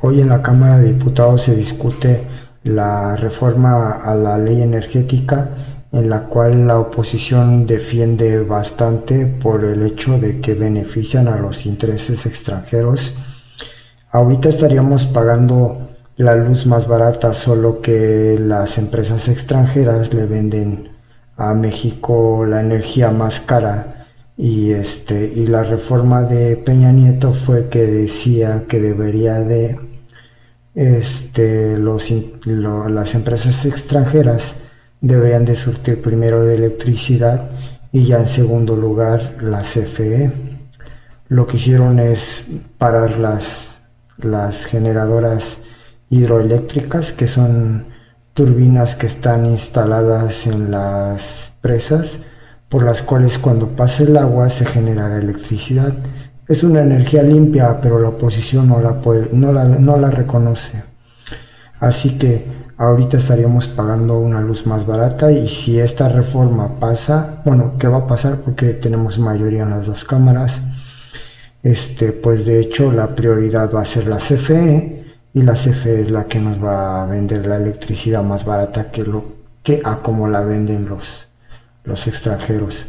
Hoy en la Cámara de Diputados se discute la reforma a la ley energética, en la cual la oposición defiende bastante por el hecho de que benefician a los intereses extranjeros. Ahorita estaríamos pagando la luz más barata, solo que las empresas extranjeras le venden a México la energía más cara. Y la reforma de Peña Nieto fue que decía que debería de las empresas extranjeras deberían de surtir primero de electricidad y ya en segundo lugar la CFE. Lo que hicieron es parar las generadoras hidroeléctricas, que son turbinas que están instaladas en las presas, por las cuales cuando pasa el agua se genera electricidad. Es una energía limpia, pero la oposición no la reconoce. Así que ahorita estaríamos pagando una luz más barata, y si esta reforma pasa, bueno, ¿qué va a pasar? Porque tenemos mayoría en las dos cámaras. Pues de hecho la prioridad va a ser la CFE, y la CFE es la que nos va a vender la electricidad más barata que a como la venden los extranjeros.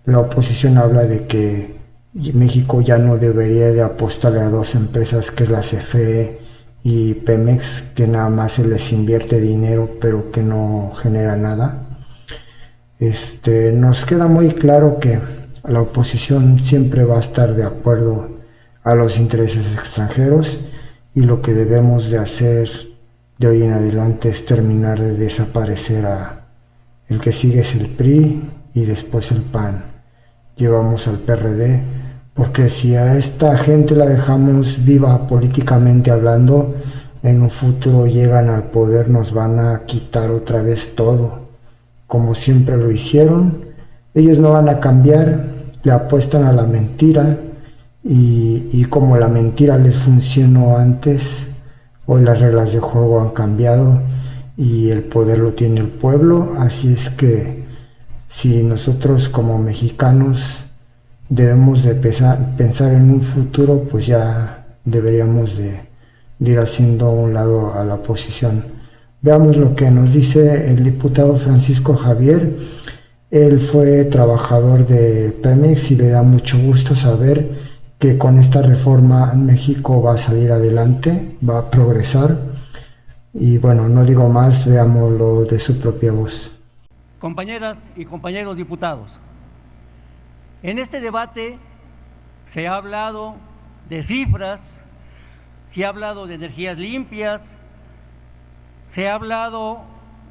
La oposición habla de que México ya no debería de apostarle a dos empresas, que es la CFE y Pemex, que nada más se les invierte dinero pero que no genera nada. Nos queda muy claro que la oposición siempre va a estar de acuerdo a los intereses extranjeros, y lo que debemos de hacer de hoy en adelante es terminar de desaparecer el que sigue es el PRI y después el PAN. Llevamos al PRD, porque si a esta gente la dejamos viva políticamente hablando, en un futuro llegan al poder, nos van a quitar otra vez todo, como siempre lo hicieron. Ellos no van a cambiar, le apuestan a la mentira, y como la mentira les funcionó antes, hoy las reglas de juego han cambiado y el poder lo tiene el pueblo. Así es que si nosotros como mexicanos debemos de pensar en un futuro, pues ya deberíamos de ir haciendo a un lado a la oposición. Veamos lo que nos dice el diputado Francisco Javier. Él fue trabajador de Pemex y le da mucho gusto saber que con esta reforma México va a salir adelante, va a progresar. Y bueno, no digo más, veámoslo de su propia voz. Compañeras y compañeros diputados, en este debate se ha hablado de cifras, se ha hablado de energías limpias, se ha hablado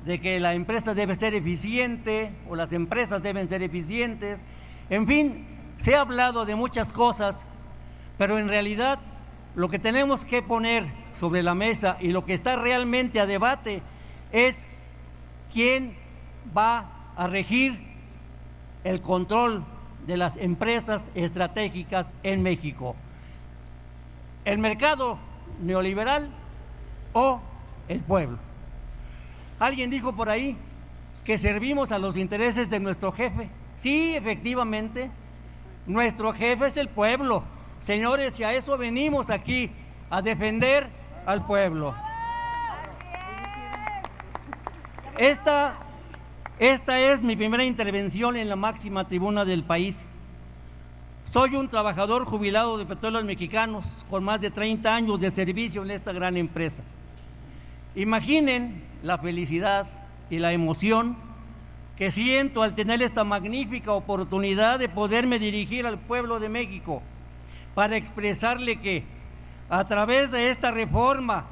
de que la empresa debe ser eficiente o las empresas deben ser eficientes, en fin, se ha hablado de muchas cosas, pero en realidad lo que tenemos que poner sobre la mesa y lo que está realmente a debate es quién va a regir el control de las empresas estratégicas en México: el mercado neoliberal o el pueblo. Alguien dijo por ahí que servimos a los intereses de nuestro jefe. Sí, efectivamente, nuestro jefe es el pueblo, señores, y a eso venimos aquí, a defender al pueblo. Esta es mi primera intervención en la máxima tribuna del país. Soy un trabajador jubilado de Petróleos Mexicanos con más de 30 años de servicio en esta gran empresa. Imaginen la felicidad y la emoción que siento al tener esta magnífica oportunidad de poderme dirigir al pueblo de México para expresarle que a través de esta reforma,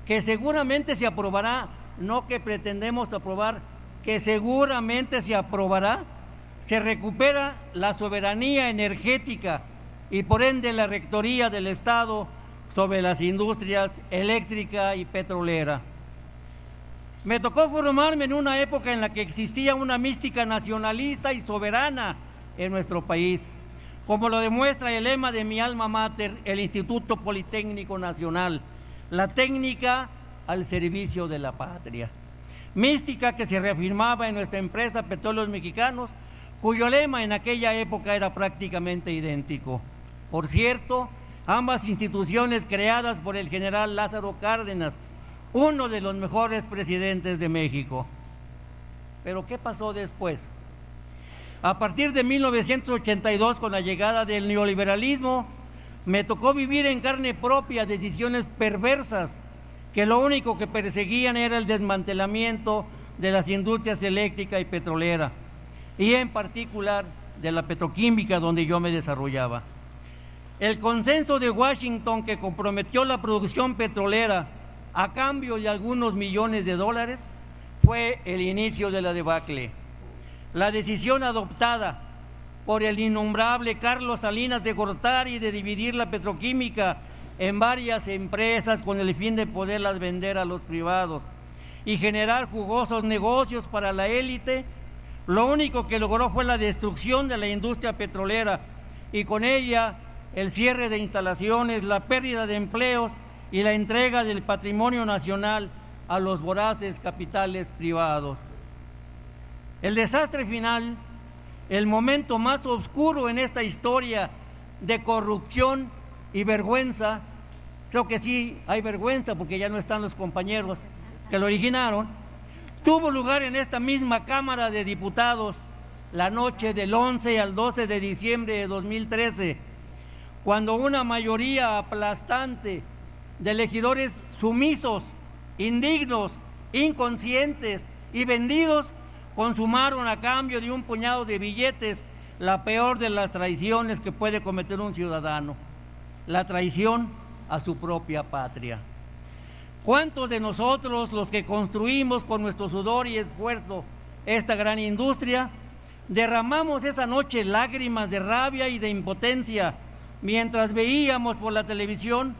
que seguramente se aprobará, no que pretendemos aprobar, que seguramente se aprobará, se recupera la soberanía energética y por ende la rectoría del Estado sobre las industrias eléctrica y petrolera. Me tocó formarme en una época en la que existía una mística nacionalista y soberana en nuestro país, como lo demuestra el lema de mi alma mater, el Instituto Politécnico Nacional: la técnica al servicio de la patria. Mística que se reafirmaba en nuestra empresa Petróleos Mexicanos, cuyo lema en aquella época era prácticamente idéntico. Por cierto, ambas instituciones creadas por el general Lázaro Cárdenas, uno de los mejores presidentes de México. Pero ¿qué pasó después? A partir de 1982, con la llegada del neoliberalismo, me tocó vivir en carne propia decisiones perversas que lo único que perseguían era el desmantelamiento de las industrias eléctrica y petrolera, y en particular de la petroquímica donde yo me desarrollaba. El consenso de Washington, que comprometió la producción petrolera a cambio de algunos millones de dólares, fue el inicio de la debacle. La decisión adoptada por el innombrable Carlos Salinas de Gortari de dividir la petroquímica en varias empresas con el fin de poderlas vender a los privados y generar jugosos negocios para la élite, lo único que logró fue la destrucción de la industria petrolera y con ella el cierre de instalaciones, la pérdida de empleos y la entrega del patrimonio nacional a los voraces capitales privados. El desastre final, el momento más oscuro en esta historia de corrupción y vergüenza, creo que sí hay vergüenza porque ya no están los compañeros que lo originaron, tuvo lugar en esta misma Cámara de Diputados la noche del 11 al 12 de diciembre de 2013, cuando una mayoría aplastante de elegidores sumisos, indignos, inconscientes y vendidos consumaron a cambio de un puñado de billetes la peor de las traiciones que puede cometer un ciudadano, la traición a su propia patria. ¿Cuántos de nosotros, los que construimos con nuestro sudor y esfuerzo esta gran industria, derramamos esa noche lágrimas de rabia y de impotencia mientras veíamos por la televisión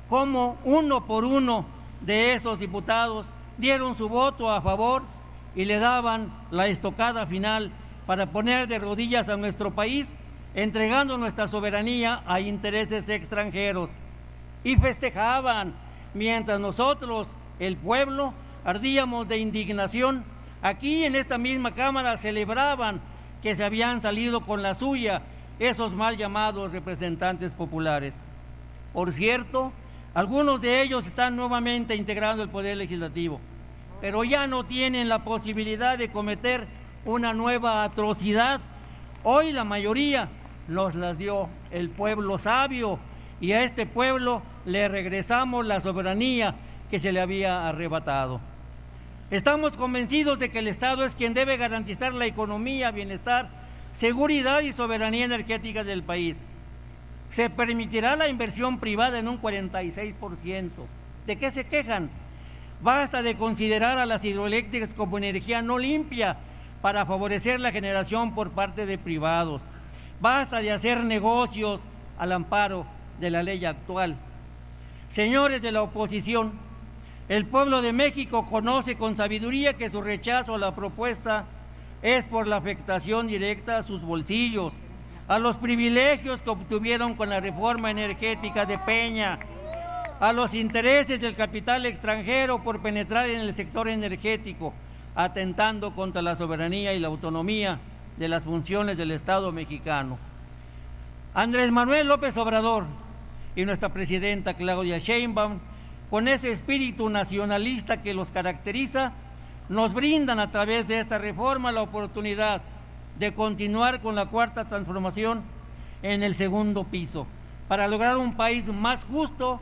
cómo uno por uno de esos diputados dieron su voto a favor y le daban la estocada final para poner de rodillas a nuestro país, entregando nuestra soberanía a intereses extranjeros? Y festejaban, mientras nosotros, el pueblo, ardíamos de indignación. Aquí en esta misma Cámara celebraban que se habían salido con la suya esos mal llamados representantes populares. Por cierto, algunos de ellos están nuevamente integrando el Poder Legislativo, pero ya no tienen la posibilidad de cometer una nueva atrocidad. Hoy la mayoría nos las dio el pueblo sabio, y a este pueblo le regresamos la soberanía que se le había arrebatado. Estamos convencidos de que el Estado es quien debe garantizar la economía, bienestar, seguridad y soberanía energética del país. Se permitirá la inversión privada en un 46%. ¿De qué se quejan? Basta de considerar a las hidroeléctricas como energía no limpia para favorecer la generación por parte de privados. Basta de hacer negocios al amparo de la ley actual. Señores de la oposición, el pueblo de México conoce con sabiduría que su rechazo a la propuesta es por la afectación directa a sus bolsillos, a los privilegios que obtuvieron con la reforma energética de Peña, a los intereses del capital extranjero por penetrar en el sector energético, atentando contra la soberanía y la autonomía de las funciones del Estado mexicano. Andrés Manuel López Obrador y nuestra presidenta Claudia Sheinbaum, con ese espíritu nacionalista que los caracteriza, nos brindan a través de esta reforma la oportunidad de continuar con la cuarta transformación en el segundo piso, para lograr un país más justo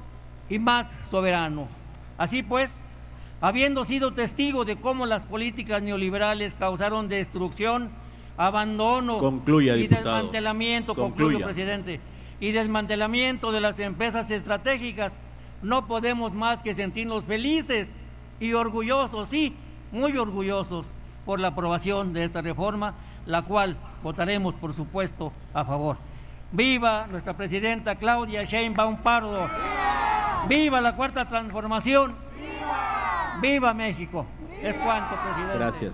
y más soberano. Así pues, habiendo sido testigo de cómo las políticas neoliberales causaron destrucción, abandono y desmantelamiento, concluyo, presidente, y desmantelamiento de las empresas estratégicas, no podemos más que sentirnos felices y orgullosos, sí, muy orgullosos por la aprobación de esta reforma, la cual votaremos, por supuesto, a favor. ¡Viva nuestra presidenta Claudia Sheinbaum Pardo! ¡Viva la cuarta transformación! ¡Viva México! Es cuanto, presidente. Gracias.